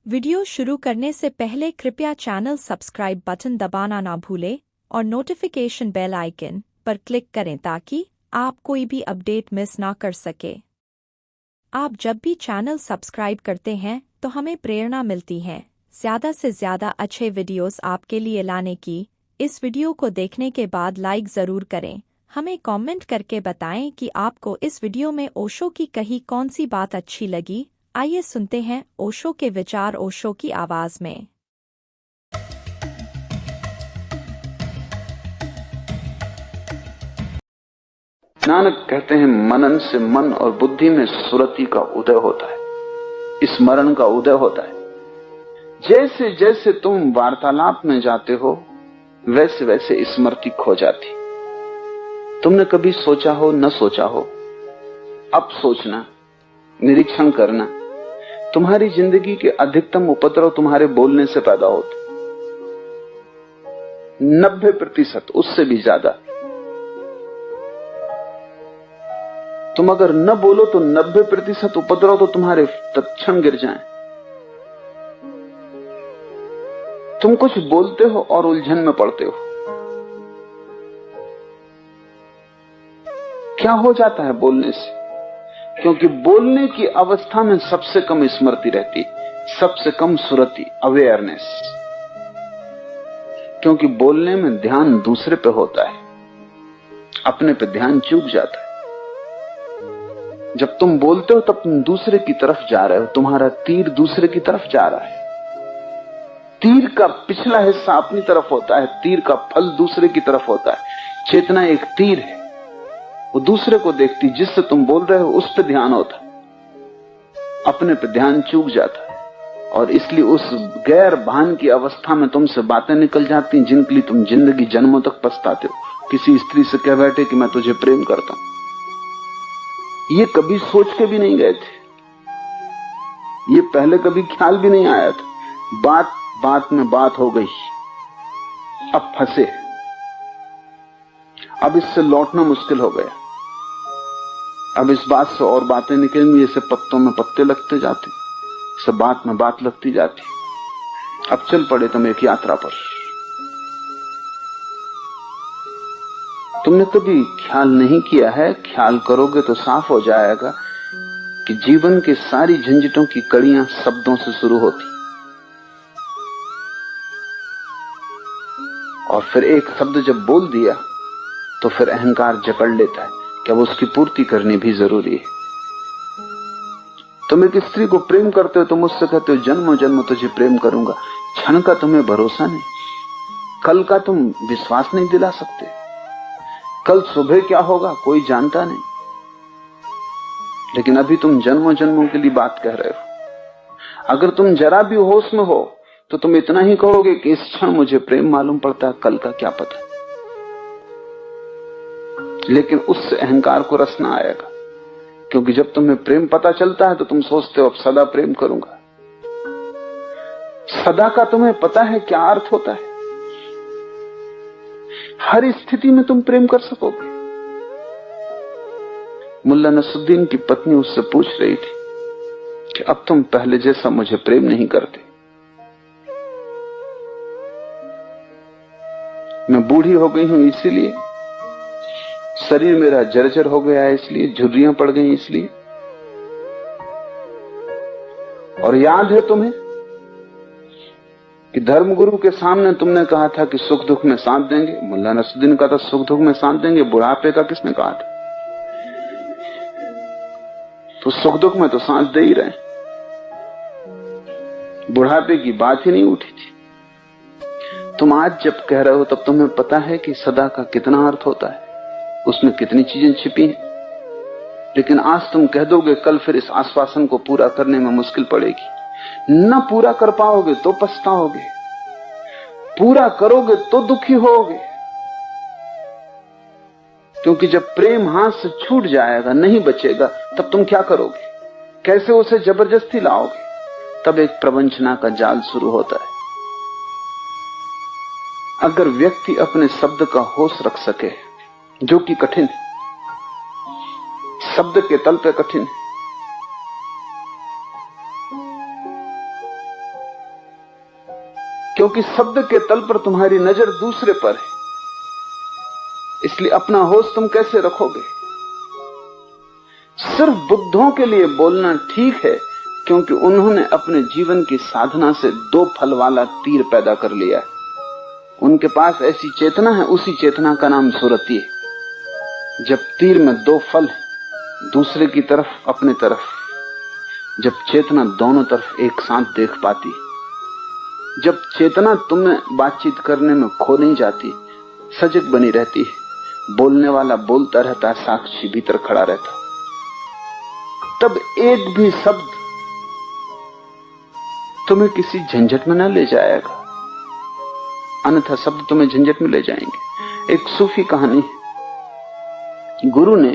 Video शुरू करने से पहले कृपया चैनल सब्सक्राइब बटन दबाना ना भूलें और नोटिफिकेशन बेल आइकन पर क्लिक करें ताकि आप कोई भी अपडेट मिस ना कर सके। आप जब भी चैनल सब्सक्राइब करते हैं तो हमें प्रेरणा मिलती है ज़्यादा से ज़्यादा अच्छे वीडियोस आपके लिए लाने की। इस वीडियो को देखने के बाद लाइक ज़रूर करें। हमें कमेंट करके बताएं कि आपको इस वीडियो में ओशो की कही कौन सी बात अच्छी लगी। आइए सुनते हैं ओशो के विचार ओशो की आवाज में। नानक कहते हैं, मनन से मन और बुद्धि में सुरति का उदय होता है, स्मरण का उदय होता है। जैसे जैसे तुम वार्तालाप में जाते हो वैसे वैसे स्मृति खो जाती। तुमने कभी सोचा हो न सोचा हो, अब सोचना, निरीक्षण करना। तुम्हारी जिंदगी के अधिकतम उपद्रव तुम्हारे बोलने से पैदा होते, 90%, उससे भी ज्यादा। तुम अगर न बोलो तो 90% उपद्रव तो तुम्हारे तत्क्षण गिर जाएं। तुम कुछ बोलते हो और उलझन में पड़ते हो। क्या हो जाता है बोलने से? क्योंकि बोलने की अवस्था में सबसे कम स्मृति रहती, सबसे कम सुरति, अवेयरनेस। क्योंकि बोलने में ध्यान दूसरे पे होता है, अपने पे ध्यान चूक जाता है। जब तुम बोलते हो तब तुम दूसरे की तरफ जा रहे हो, तुम्हारा तीर दूसरे की तरफ जा रहा है। तीर का पिछला हिस्सा अपनी तरफ होता है, तीर का फल दूसरे की तरफ होता है। चेतना एक तीर है, वो दूसरे को देखती, जिससे तुम बोल रहे हो उस पर ध्यान होता, अपने पे ध्यान चूक जाता है। और इसलिए उस गैर भान की अवस्था में तुमसे बातें निकल जाती जिनके लिए तुम जिंदगी जन्मों तक पछताते हो। किसी स्त्री से कह बैठे कि मैं तुझे प्रेम करता हूं, ये कभी सोच के भी नहीं गए थे, ये पहले कभी ख्याल भी नहीं आया था। बात बात में बात हो गई, अब फंसे, अब इससे लौटना मुश्किल हो गया। अब इस बात से और बातें निकलेंगी, जैसे पत्तों में पत्ते लगते जाते, सब बात में बात लगती जाती। अब चल पड़े तुम एक यात्रा पर। तुमने कभी ख्याल नहीं किया है, ख्याल करोगे तो साफ हो जाएगा कि जीवन के सारी झंझटों की कड़ियां शब्दों से शुरू होती, और फिर एक शब्द जब बोल दिया तो फिर अहंकार जकड़ लेता है कि अब उसकी पूर्ति करनी भी जरूरी है। तुम एक स्त्री को प्रेम करते हो, तुम उससे कहते हो जन्मों जन्म तुझे प्रेम करूंगा। क्षण का तुम्हें भरोसा नहीं, कल का तुम विश्वास नहीं दिला सकते। कल सुबह क्या होगा कोई जानता नहीं, लेकिन अभी तुम जन्मों जन्मों के लिए बात कह रहे हो। अगर तुम जरा भी होश में हो तो तुम इतना ही कहोगे कि इस क्षण मुझे प्रेम मालूम पड़ता है, कल का क्या पता। लेकिन उससे अहंकार को रस ना आएगा, क्योंकि जब तुम्हें प्रेम पता चलता है तो तुम सोचते हो अब सदा प्रेम करूंगा। सदा का तुम्हें पता है क्या अर्थ होता है? हर स्थिति में तुम प्रेम कर सकोगे। मुल्ला नसरुद्दीन की पत्नी उससे पूछ रही थी कि अब तुम पहले जैसा मुझे प्रेम नहीं करते, मैं बूढ़ी हो गई हूं इसीलिए, शरीर मेरा जर्जर हो गया है इसलिए, झुर्रियां पड़ गई इसलिए। और याद है तुम्हें कि धर्मगुरु के सामने तुमने कहा था कि सुख दुख में साथ देंगे। मुल्ला नसरुद्दीन का था सुख दुख में साथ देंगे, बुढ़ापे का किसने कहा था? तो सुख दुख में तो साथ दे ही रहे, बुढ़ापे की बात ही नहीं उठी थी। तुम आज जब कह रहे हो तब तुम्हें पता है कि सदा का कितना अर्थ होता है, उसमें कितनी चीजें छिपी हैं। लेकिन आज तुम कह दोगे, कल फिर इस आश्वासन को पूरा करने में मुश्किल पड़ेगी। न पूरा कर पाओगे तो पछताओगे, पूरा करोगे तो दुखी होगे। क्योंकि जब प्रेम हाथ से छूट जाएगा, नहीं बचेगा, तब तुम क्या करोगे? कैसे उसे जबरदस्ती लाओगे? तब एक प्रवंचना का जाल शुरू होता है। अगर व्यक्ति अपने शब्द का होश रख सके, जो कि कठिन है, शब्द के तल पे कठिन है, क्योंकि शब्द के तल पर तुम्हारी नजर दूसरे पर है, इसलिए अपना होश तुम कैसे रखोगे? सिर्फ बुद्धों के लिए बोलना ठीक है, क्योंकि उन्होंने अपने जीवन की साधना से 2 फल वाला तीर पैदा कर लिया है। उनके पास ऐसी चेतना है, उसी चेतना का नाम सुरति है। जब तीर में 2 फल है, दूसरे की तरफ, अपने तरफ, जब चेतना दोनों तरफ एक साथ देख पाती, जब चेतना तुम्हें बातचीत करने में खो नहीं जाती, सजग बनी रहती है, बोलने वाला बोलता रहता, साक्षी भीतर खड़ा रहता, तब एक भी शब्द तुम्हें किसी झंझट में न ले जाएगा, अन्यथा शब्द तुम्हें झंझट में ले जाएंगे। एक सूफी कहानी है। गुरु ने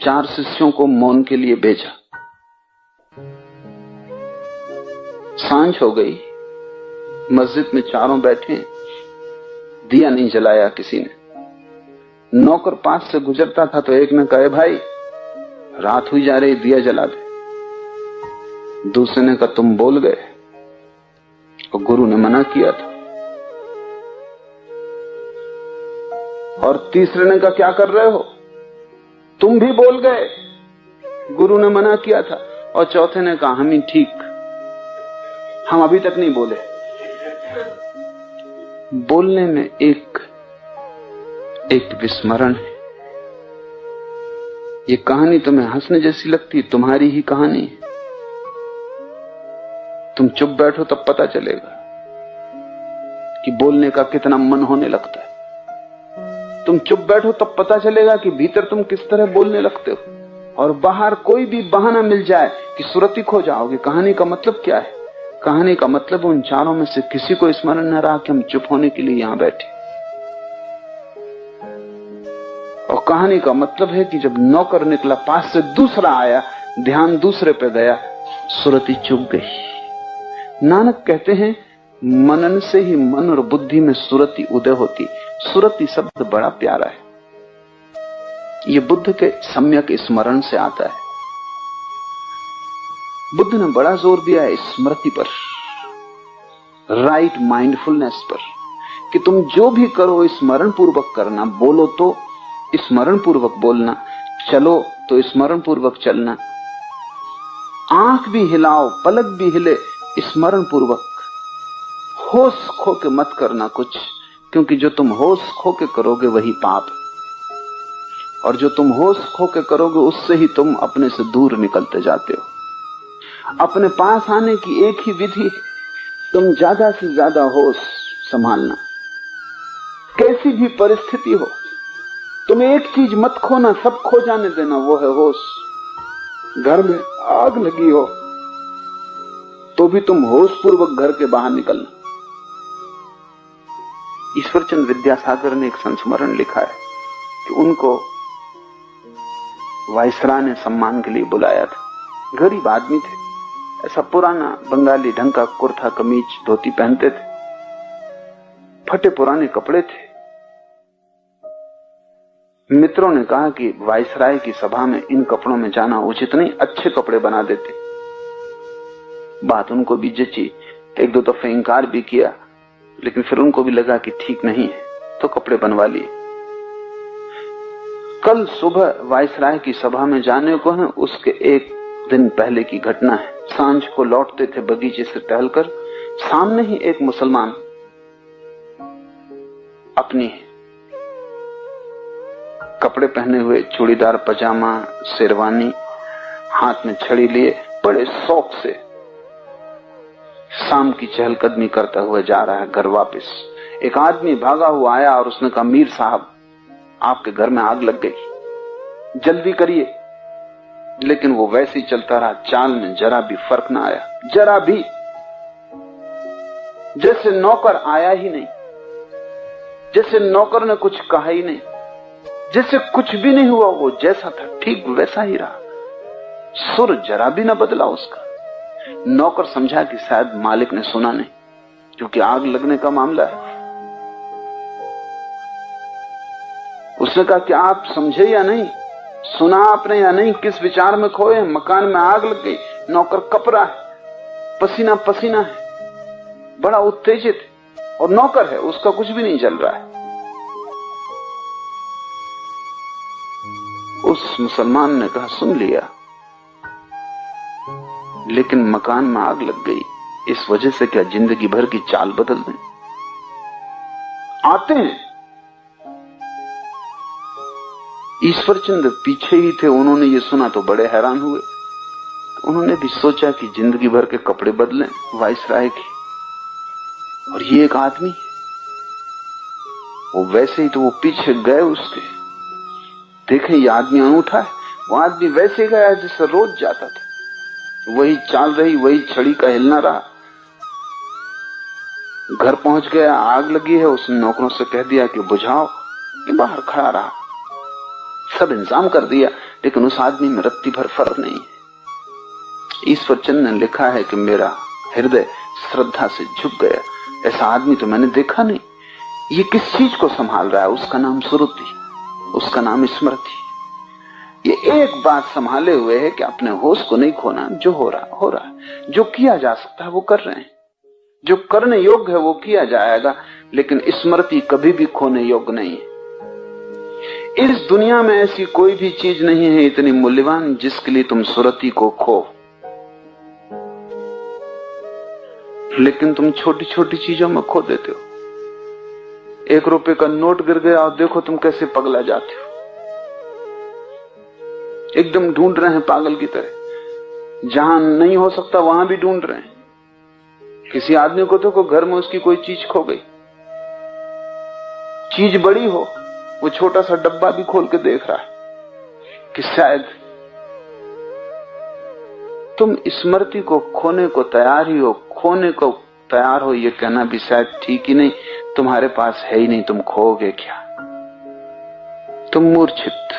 4 शिष्यों को मौन के लिए भेजा। सांझ हो गई, मस्जिद में चारों बैठे, दिया नहीं जलाया किसी ने। नौकर पास से गुजरता था तो एक ने कहा, भाई रात हुई जा रही, दिया जला दे। दूसरे ने कहा, तुम बोल गए, और गुरु ने मना किया था। और तीसरे ने कहा, क्या कर रहे हो, तुम भी बोल गए, गुरु ने मना किया था। और चौथे ने कहा, हम ही ठीक, हम अभी तक नहीं बोले। बोलने में एक विस्मरण है। ये कहानी तुम्हें हंसने जैसी लगती, तुम्हारी ही कहानी है। तुम चुप बैठो तब पता चलेगा कि बोलने का कितना मन होने लगता है। तुम चुप बैठो तब पता चलेगा कि भीतर तुम किस तरह बोलने लगते हो। और बाहर कोई भी बहाना मिल जाए कि सुरति खो जाओगे। कहानी का मतलब क्या है? कहानी का मतलब उन चारों में से किसी को स्मरण न रहा कि हम चुप होने के लिए यहां बैठे। और कहानी का मतलब है कि जब नौकर निकला, पास से दूसरा आया, ध्यान दूसरे पे गया, सुरति चुप गई। नानक कहते हैं, मनन से ही मन और बुद्धि में सुरति उदय होती। सुरति शब्द बड़ा प्यारा है, ये बुद्ध के सम्यक स्मरण से आता है। बुद्ध ने बड़ा जोर दिया है स्मृति पर, राइट माइंडफुलनेस पर, कि तुम जो भी करो स्मरण पूर्वक करना। बोलो तो स्मरण पूर्वक बोलना, चलो तो स्मरण पूर्वक चलना, आंख भी हिलाओ, पलक भी हिले, स्मरण पूर्वक। होश खो के मत करना कुछ, क्योंकि जो तुम होश खो के करोगे वही पाप, और जो तुम होश खो के करोगे उससे ही तुम अपने से दूर निकलते जाते हो। अपने पास आने की एक ही विधि है, तुम ज्यादा से ज्यादा होश संभालना। कैसी भी परिस्थिति हो, तुम एक चीज मत खोना, सब खो जाने देना, वो है होश। घर में आग लगी हो तो भी तुम होश पूर्वक घर के बाहर निकलना। ईश्वरचंद विद्यासागर ने एक संस्मरण लिखा है कि उनको वायसराय ने सम्मान के लिए बुलाया था। गरीब आदमी थे, ऐसा पुराना बंगाली ढंग का कुर्ता कमीज धोती पहनते थे, फटे पुराने कपड़े थे। मित्रों ने कहा कि वायसराय की सभा में इन कपड़ों में जाना उचित नहीं, अच्छे कपड़े बना देते। बात उनको भी जची, 1-2 दफे इंकार भी किया, लेकिन फिर उनको भी लगा कि ठीक नहीं है, तो कपड़े बनवा लिए। कल सुबह वायसराय की सभा में जाने को है, उसके 1 दिन पहले की घटना है। सांझ को लौटते थे बगीचे से टहलकर, सामने ही एक मुसलमान अपनी कपड़े पहने हुए, चूड़ीदार पजामा, शेरवानी, हाथ में छड़ी लिए, बड़े शौक से शाम की चहलकदमी करता हुआ जा रहा है घर वापस। एक आदमी भागा हुआ आया और उसने कहा, मीर साहब आपके घर में आग लग गई, जल्दी करिए। लेकिन वो वैसे ही चलता रहा, चाल में जरा भी फर्क ना आया, जरा भी, जैसे नौकर आया ही नहीं, जैसे नौकर ने कुछ कहा ही नहीं, जैसे कुछ भी नहीं हुआ। वो जैसा था ठीक वैसा ही रहा, सुर जरा भी ना बदला उसका। नौकर समझा कि शायद मालिक ने सुना नहीं, क्योंकि आग लगने का मामला है। उसने कहा कि आप समझे या नहीं, सुना आपने या नहीं, किस विचार में खोए हैं? मकान में आग लग गई, नौकर कपड़ा है, पसीना पसीना है, बड़ा उत्तेजित है और नौकर है, उसका कुछ भी नहीं चल रहा है। उस मुसलमान ने कहा, सुन लिया, लेकिन मकान में आग लग गई, इस वजह से क्या जिंदगी भर की चाल बदल दें? आते हैं। ईश्वरचंद्र पीछे ही थे, उन्होंने ये सुना तो बड़े हैरान हुए। उन्होंने भी सोचा कि जिंदगी भर के कपड़े बदलें वाइसराय की, और ये एक आदमी, वो वैसे ही, तो वो पीछे गए उसके, देखें ये आदमी अनूठा है। वो आदमी वैसे गया जैसे रोज जाता था, वही चाल रही, वही छड़ी का हिलना रहा। घर पहुंच गया, आग लगी है, उसने नौकरों से कह दिया कि बुझाओ, कि बाहर खड़ा रहा, सब इंतजाम कर दिया, लेकिन उस आदमी में रत्ती भर फर्क नहीं है। ईश्वरचंद ने लिखा है कि मेरा हृदय श्रद्धा से झुक गया, ऐसा आदमी तो मैंने देखा नहीं। ये किस चीज को संभाल रहा है? उसका नाम सुरुति, उसका नाम स्मृति। ये एक बात संभाले हुए है कि अपने होश को नहीं खोना। जो हो रहा, जो किया जा सकता है वो कर रहे हैं, जो करने योग्य है वो किया जाएगा, लेकिन स्मृति कभी भी खोने योग्य नहीं है। इस दुनिया में ऐसी कोई भी चीज नहीं है इतनी मूल्यवान जिसके लिए तुम सुरति को खो, लेकिन तुम छोटी छोटी चीजों में खो देते हो। 1 रुपए का नोट गिर गया और देखो तुम कैसे पगला जाते हो, एकदम ढूंढ रहे हैं पागल की तरह, जहां नहीं हो सकता वहां भी ढूंढ रहे हैं। किसी आदमी को देखो घर में उसकी कोई चीज खो गई, चीज बड़ी हो, वो छोटा सा डब्बा भी खोल के देख रहा है कि शायद तुम स्मृति को खोने को तैयार ही हो। खोने को तैयार हो ये कहना भी शायद ठीक ही नहीं, तुम्हारे पास है ही नहीं, तुम खोओगे क्या? तुम मूर्छित।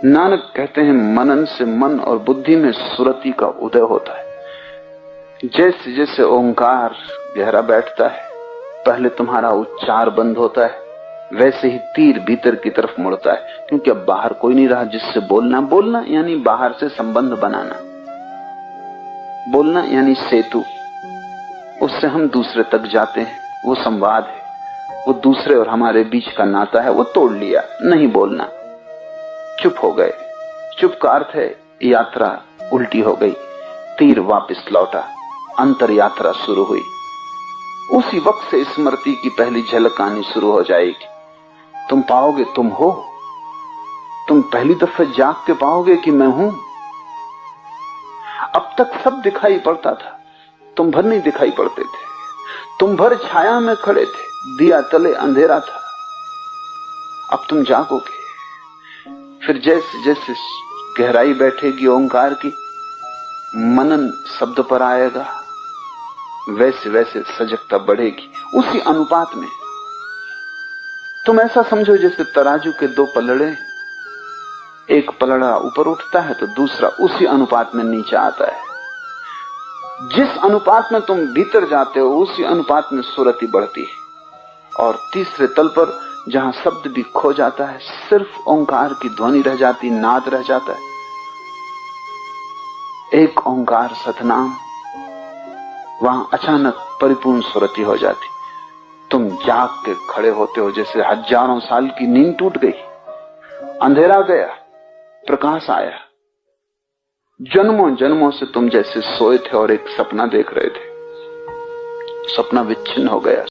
नानक कहते हैं मनन से मन और बुद्धि में सुरति का उदय होता है। जैसे जैसे ओंकार गहरा बैठता है, पहले तुम्हारा उच्चार बंद होता है, वैसे ही तीर भीतर की तरफ मुड़ता है, क्योंकि अब बाहर कोई नहीं रहा जिससे बोलना। बोलना यानी बाहर से संबंध बनाना, बोलना यानी सेतु, उससे हम दूसरे तक जाते हैं, वो संवाद है, वो दूसरे और हमारे बीच का नाता है, वो तोड़ लिया। नहीं बोलना, चुप हो गए। चुप का अर्थ है यात्रा उल्टी हो गई, तीर वापस लौटा, अंतर यात्रा शुरू हुई। उसी वक्त से स्मृति की पहली झलक आनी शुरू हो जाएगी। तुम पाओगे तुम हो, तुम पहली दफे जाग के पाओगे कि मैं हूं। अब तक सब दिखाई पड़ता था, तुम भर नहीं दिखाई पड़ते थे, तुम भर छाया में खड़े थे, दिया तले अंधेरा था। अब तुम जागोगे, फिर जैसे जैसे गहराई बैठेगी ओंकार की, मनन शब्द पर आएगा, वैसे वैसे सजगता बढ़ेगी। उसी अनुपात में तुम ऐसा समझो जैसे तराजू के 2 पलड़े, एक पलड़ा ऊपर उठता है तो दूसरा उसी अनुपात में नीचे आता है। जिस अनुपात में तुम भीतर जाते हो उसी अनुपात में सुरति बढ़ती है, और तीसरे तल पर जहां शब्द भी खो जाता है, सिर्फ ओंकार की ध्वनि रह जाती, नाद रह जाता है, एक ओंकार सतनाम, वहां अचानक परिपूर्ण सुरति हो जाती। तुम जाग के खड़े होते हो जैसे हजारों साल की नींद टूट गई, अंधेरा गया, प्रकाश आया। जन्मों जन्मों से तुम जैसे सोए थे और एक सपना देख रहे थे, सपना विच्छिन्न हो गया,